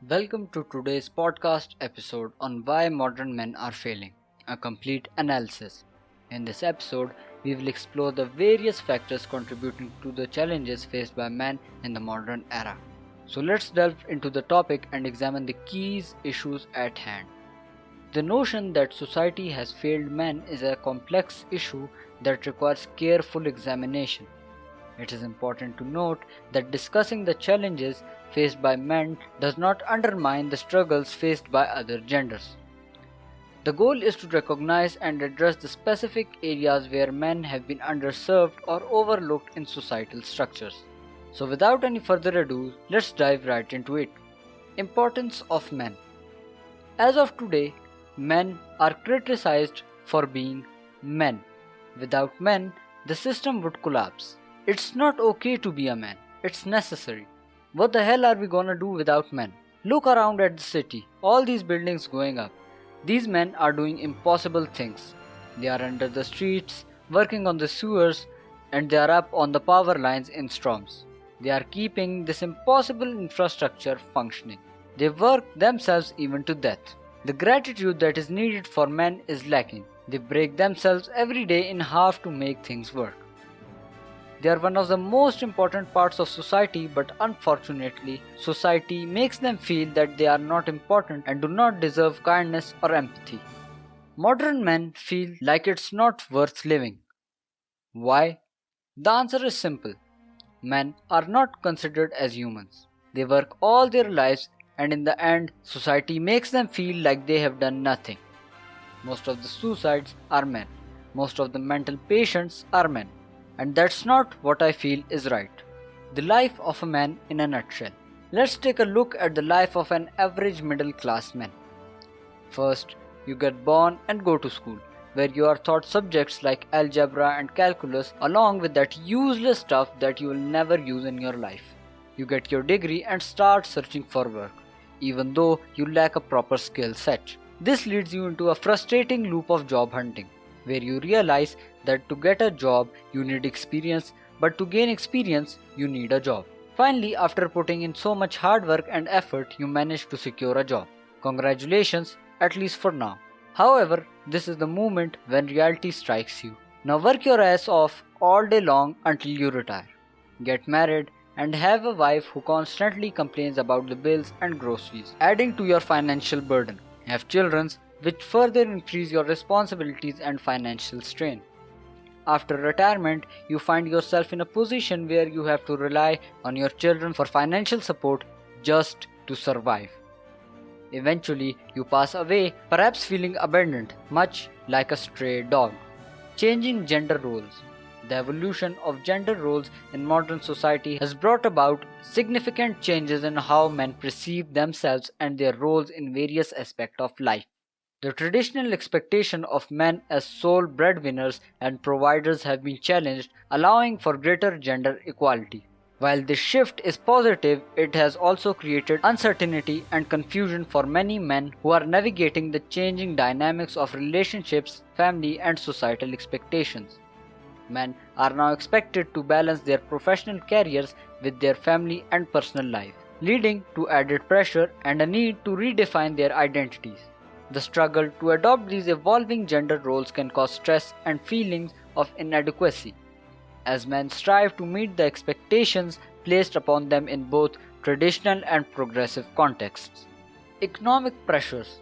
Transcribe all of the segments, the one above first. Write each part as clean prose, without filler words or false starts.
Welcome to today's podcast episode on why modern men are failing, a complete analysis. In this episode, we will explore the various factors contributing to the challenges faced by men in the modern era. So let's delve into the topic and examine the key issues at hand. The notion that society has failed men is a complex issue that requires careful examination. It is important to note that discussing the challenges faced by men does not undermine the struggles faced by other genders. The goal is to recognize and address the specific areas where men have been underserved or overlooked in societal structures. So, without any further ado, let's dive right into it. Importance of men. As of today, men are criticized for being men. Without men, the system would collapse. It's not okay to be a man, it's necessary. What the hell are we gonna do without men? Look around at the city, all these buildings going up. These men are doing impossible things. They are under the streets, working on the sewers, and they are up on the power lines in storms. They are keeping this impossible infrastructure functioning. They work themselves even to death. The gratitude that is needed for men is lacking. They break themselves every day in half to make things work. They are one of the most important parts of society, but unfortunately, society makes them feel that they are not important and do not deserve kindness or empathy. Modern men feel like it's not worth living. Why? The answer is simple. Men are not considered as humans. They work all their lives, and in the end, society makes them feel like they have done nothing. Most of the suicides are men. Most of the mental patients are men. And that's not what I feel is right. The life of a man in a nutshell. Let's take a look at the life of an average middle class man. First, you get born and go to school, where you are taught subjects like algebra and calculus along with that useless stuff that you will never use in your life. You get your degree and start searching for work, even though you lack a proper skill set. This leads you into a frustrating loop of job hunting, where you realize that to get a job you need experience, but to gain experience you need a job. Finally, after putting in so much hard work and effort, you manage to secure a job. Congratulations, at least for now. However, this is the moment when reality strikes you. Now work your ass off all day long until you retire. Get married and have a wife who constantly complains about the bills and groceries, adding to your financial burden. Have children, which further increase your responsibilities and financial strain. After retirement, you find yourself in a position where you have to rely on your children for financial support just to survive. Eventually, you pass away, perhaps feeling abandoned, much like a stray dog. Changing gender roles. The evolution of gender roles in modern society has brought about significant changes in how men perceive themselves and their roles in various aspects of life. The traditional expectation of men as sole breadwinners and providers have been challenged, allowing for greater gender equality. While this shift is positive, it has also created uncertainty and confusion for many men who are navigating the changing dynamics of relationships, family, and societal expectations. Men are now expected to balance their professional careers with their family and personal life, leading to added pressure and a need to redefine their identities. The struggle to adopt these evolving gender roles can cause stress and feelings of inadequacy, as men strive to meet the expectations placed upon them in both traditional and progressive contexts. Economic pressures.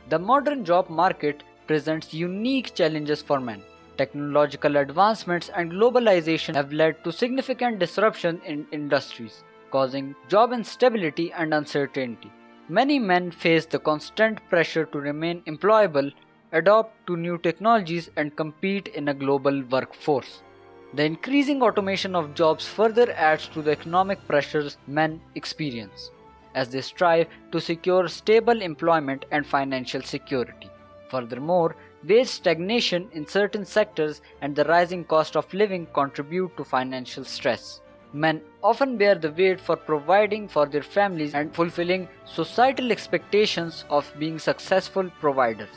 The modern job market presents unique challenges for men. Technological advancements and globalization have led to significant disruption in industries, causing job instability and uncertainty. Many men face the constant pressure to remain employable, adopt to new technologies, and compete in a global workforce. The increasing automation of jobs further adds to the economic pressures men experience, as they strive to secure stable employment and financial security. Furthermore, wage stagnation in certain sectors and the rising cost of living contribute to financial stress. Men often bear the weight for providing for their families and fulfilling societal expectations of being successful providers.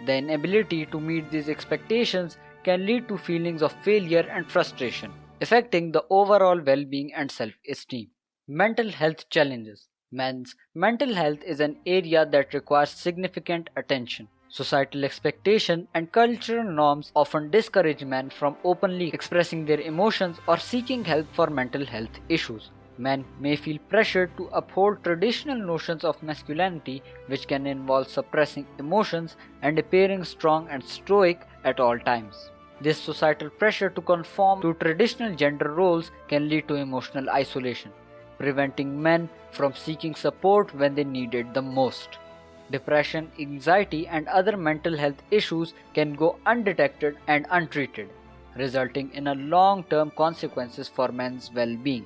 The inability to meet these expectations can lead to feelings of failure and frustration, affecting the overall well-being and self-esteem. Mental health challenges. Men's mental health is an area that requires significant attention. Societal expectation and cultural norms often discourage men from openly expressing their emotions or seeking help for mental health issues. Men may feel pressured to uphold traditional notions of masculinity, which can involve suppressing emotions and appearing strong and stoic at all times. This societal pressure to conform to traditional gender roles can lead to emotional isolation, preventing men from seeking support when they need it the most. Depression, anxiety, and other mental health issues can go undetected and untreated, resulting in a long-term consequences for men's well-being.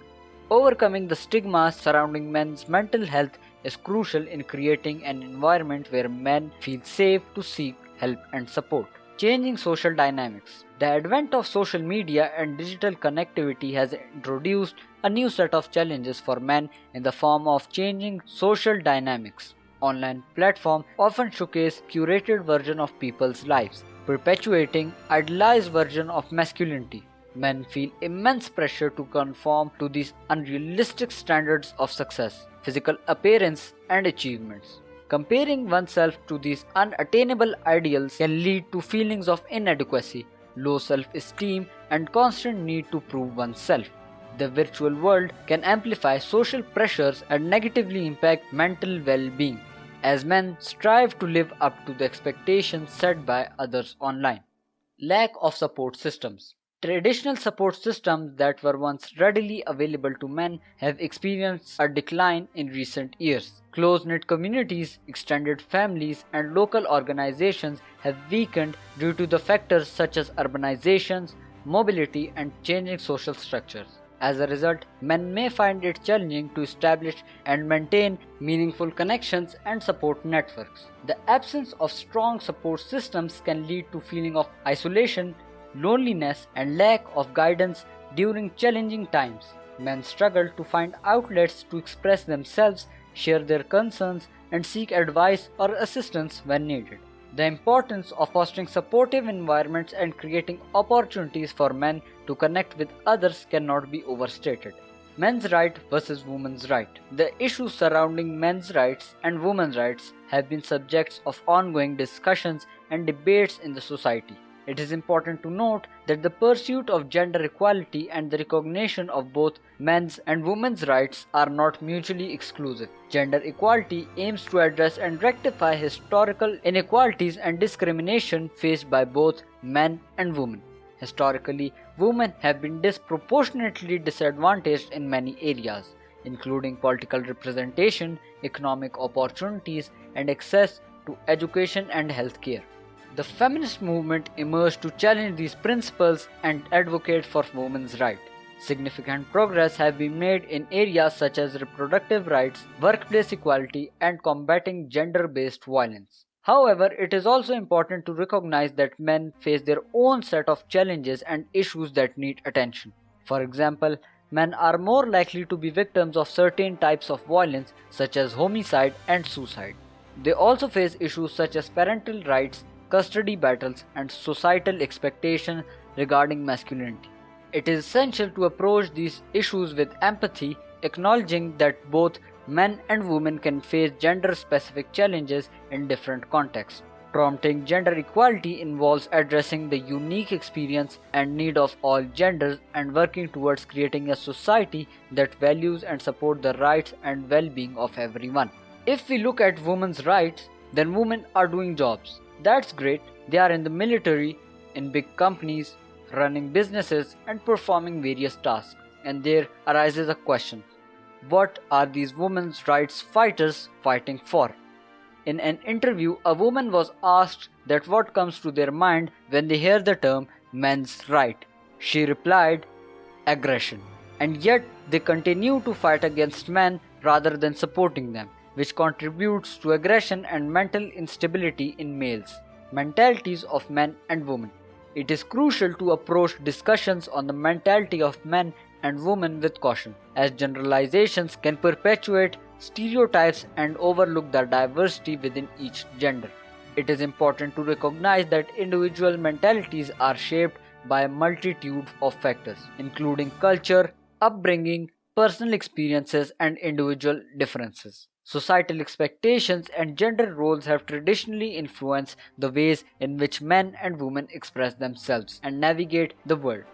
Overcoming the stigma surrounding men's mental health is crucial in creating an environment where men feel safe to seek help and support. Changing social dynamics. The advent of social media and digital connectivity has introduced a new set of challenges for men in the form of changing social dynamics. Online platforms often showcase curated versions of people's lives, perpetuating idealized version of masculinity. Men feel immense pressure to conform to these unrealistic standards of success, physical appearance, and achievements. Comparing oneself to these unattainable ideals can lead to feelings of inadequacy, low self-esteem, and constant need to prove oneself. The virtual world can amplify social pressures and negatively impact mental well-being, as men strive to live up to the expectations set by others online. Lack of support systems. Traditional support systems that were once readily available to men have experienced a decline in recent years. Close-knit communities, extended families, and local organizations have weakened due to the factors such as urbanizations, mobility, and changing social structures. As a result, men may find it challenging to establish and maintain meaningful connections and support networks. The absence of strong support systems can lead to feeling of isolation, loneliness, and lack of guidance during challenging times. Men struggle to find outlets to express themselves, share their concerns, and seek advice or assistance when needed. The importance of fostering supportive environments and creating opportunities for men to connect with others cannot be overstated. Men's right versus women's right. The issues surrounding men's rights and women's rights have been subjects of ongoing discussions and debates in the society. It is important to note that the pursuit of gender equality and the recognition of both men's and women's rights are not mutually exclusive. Gender equality aims to address and rectify historical inequalities and discrimination faced by both men and women. Historically, women have been disproportionately disadvantaged in many areas, including political representation, economic opportunities, and access to education and healthcare. The feminist movement emerged to challenge these principles and advocate for women's rights. Significant progress has been made in areas such as reproductive rights, workplace equality, and combating gender-based violence. However, it is also important to recognize that men face their own set of challenges and issues that need attention. For example, men are more likely to be victims of certain types of violence such as homicide and suicide. They also face issues such as parental rights, custody battles, and societal expectations regarding masculinity. It is essential to approach these issues with empathy, acknowledging that both men and women can face gender-specific challenges in different contexts. Promoting gender equality involves addressing the unique experience and need of all genders and working towards creating a society that values and supports the rights and well-being of everyone. If we look at women's rights, then women are doing jobs. That's great. They are in the military, in big companies, running businesses, and performing various tasks. And there arises a question. What are these women's rights fighters fighting for? In an interview, a woman was asked that what comes to their mind when they hear the term men's right. She replied, aggression. And yet they continue to fight against men rather than supporting them, which contributes to aggression and mental instability in males, mentalities of men and women. It is crucial to approach discussions on the mentality of men and women with caution, as generalizations can perpetuate stereotypes and overlook the diversity within each gender. It is important to recognize that individual mentalities are shaped by a multitude of factors, including culture, upbringing, personal experiences and individual differences. Societal expectations and gender roles have traditionally influenced the ways in which men and women express themselves and navigate the world.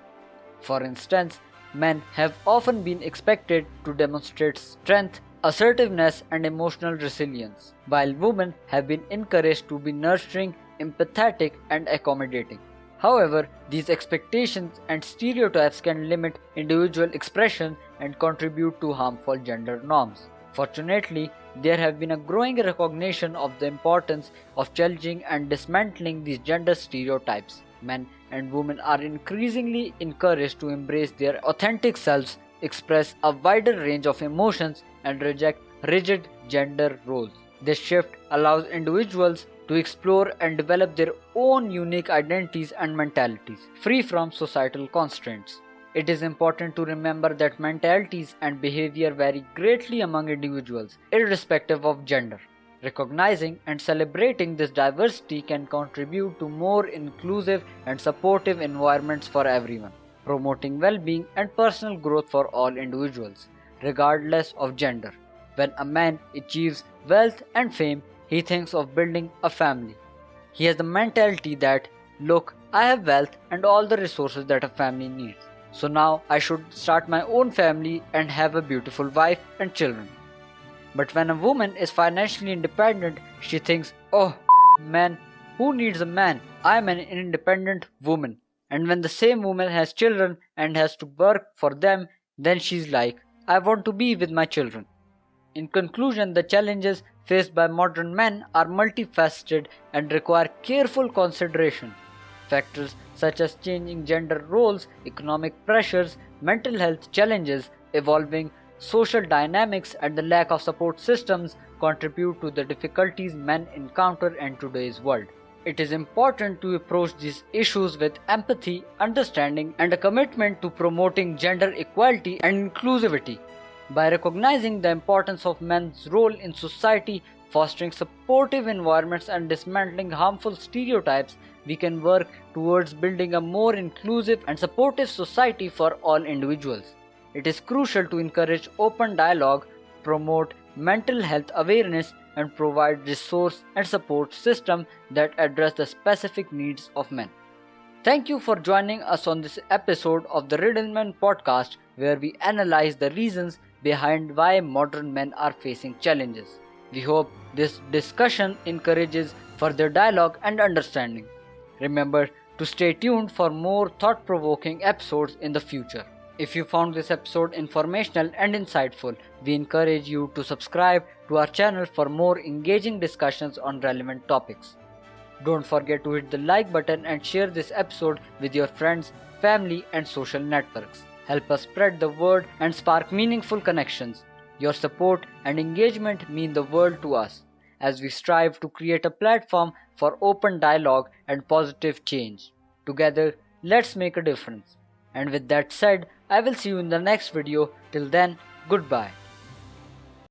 For instance, men have often been expected to demonstrate strength, assertiveness, and emotional resilience, while women have been encouraged to be nurturing, empathetic, and accommodating. However, these expectations and stereotypes can limit individual expression and contribute to harmful gender norms. Fortunately, there have been a growing recognition of the importance of challenging and dismantling these gender stereotypes. Men and women are increasingly encouraged to embrace their authentic selves, express a wider range of emotions, and reject rigid gender roles. This shift allows individuals to explore and develop their own unique identities and mentalities, free from societal constraints. It is important to remember that mentalities and behavior vary greatly among individuals, irrespective of gender. Recognizing and celebrating this diversity can contribute to more inclusive and supportive environments for everyone, promoting well-being and personal growth for all individuals, regardless of gender. When a man achieves wealth and fame, he thinks of building a family. He has the mentality that, look, I have wealth and all the resources that a family needs. So now I should start my own family and have a beautiful wife and children. But when a woman is financially independent, she thinks, oh man, who needs a man? I am an independent woman. And when the same woman has children and has to work for them, then she's like, I want to be with my children. In conclusion, the challenges faced by modern men are multifaceted and require careful consideration. Factors such as changing gender roles, economic pressures, mental health challenges, evolving social dynamics, and the lack of support systems contribute to the difficulties men encounter in today's world. It is important to approach these issues with empathy, understanding, and a commitment to promoting gender equality and inclusivity. By recognizing the importance of men's role in society, fostering supportive environments, and dismantling harmful stereotypes, we can work towards building a more inclusive and supportive society for all individuals. It is crucial to encourage open dialogue, promote mental health awareness, and provide resource and support systems that address the specific needs of men. Thank you for joining us on this episode of the Riddleman Podcast, where we analyze the reasons behind why modern men are facing challenges. We hope this discussion encourages further dialogue and understanding. Remember to stay tuned for more thought-provoking episodes in the future. If you found this episode informational and insightful, we encourage you to subscribe to our channel for more engaging discussions on relevant topics. Don't forget to hit the like button and share this episode with your friends, family, and social networks. Help us spread the word and spark meaningful connections. Your support and engagement mean the world to us as we strive to create a platform for open dialogue and positive change. Together, let's make a difference. And with that said, I will see you in the next video. Till then, goodbye.